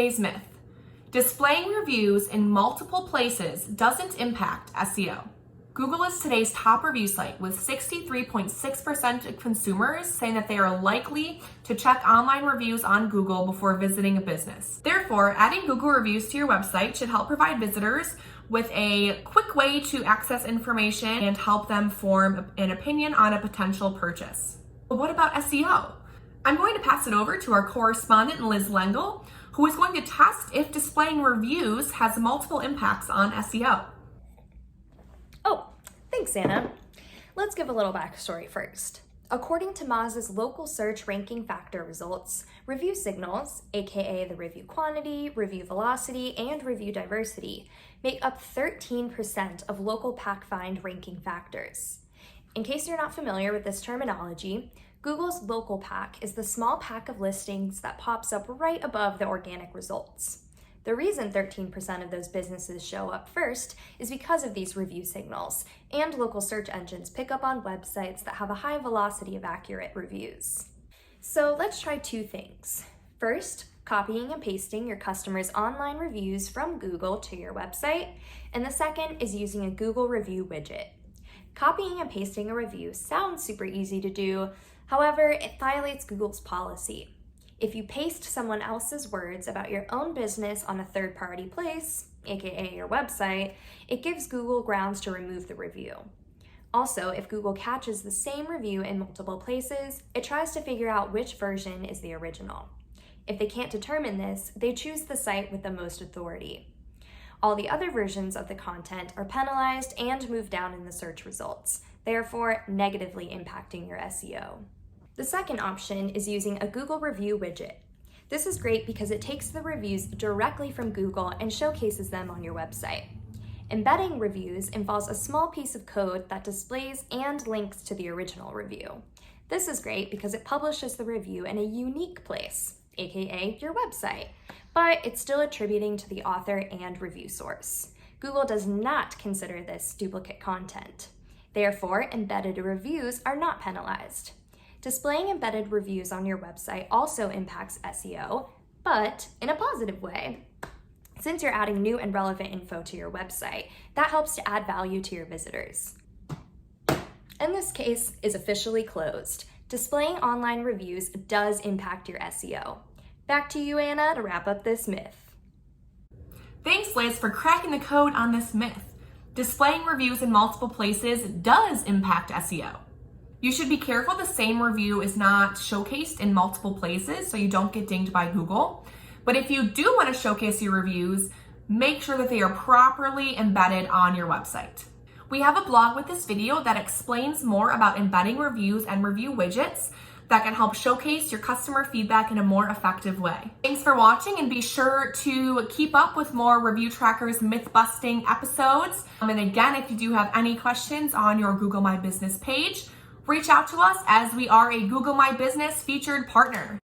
today's myth. Displaying reviews in multiple places doesn't impact SEO. Google is today's top review site with 63.6% of consumers saying that they are likely to check online reviews on Google before visiting a business. Therefore, adding Google reviews to your website should help provide visitors with a quick way to access information and help them form an opinion on a potential purchase. But what about SEO? I'm going to pass it over to our correspondent, Liz Lengel, who is going to test if displaying reviews has multiple impacts on SEO. Oh, thanks, Anna. Let's give a little backstory first. According to Moz's local search ranking factor results, review signals, aka the review quantity, review velocity, and review diversity, make up 13% of local pack find ranking factors. In case you're not familiar with this terminology, Google's local pack is the small pack of listings that pops up right above the organic results. The reason 13% of those businesses show up first is because of these review signals, and local search engines pick up on websites that have a high velocity of accurate reviews. So let's try two things. First, copying and pasting your customers' online reviews from Google to your website, and the second is using a Google review widget. Copying and pasting a review sounds super easy to do, however, it violates Google's policy. If you paste someone else's words about your own business on a third-party place, aka your website, it gives Google grounds to remove the review. Also, if Google catches the same review in multiple places, it tries to figure out which version is the original. If they can't determine this, they choose the site with the most authority. All the other versions of the content are penalized and moved down in the search results, therefore negatively impacting your SEO. The second option is using a Google review widget. This is great because it takes the reviews directly from Google and showcases them on your website. Embedding reviews involves a small piece of code that displays and links to the original review. This is great because it publishes the review in a unique place, aka your website, but it's still attributing to the author and review source. Google does not consider this duplicate content. Therefore, embedded reviews are not penalized. Displaying embedded reviews on your website also impacts SEO, but in a positive way. Since you're adding new and relevant info to your website, that helps to add value to your visitors. And this case is officially closed. Displaying online reviews does impact your SEO. Back to you, Anna, to wrap up this myth. Thanks, Liz, for cracking the code on this myth. Displaying reviews in multiple places does impact SEO. You should be careful the same review is not showcased in multiple places so you don't get dinged by Google. But if you do want to showcase your reviews, make sure that they are properly embedded on your website. We have a blog with this video that explains more about embedding reviews and review widgets that can help showcase your customer feedback in a more effective way. Thanks for watching, and be sure to keep up with more ReviewTrackers Mythbusting episodes. And again, if you do have any questions on your Google My Business page, reach out to us as we are a Google My Business featured partner.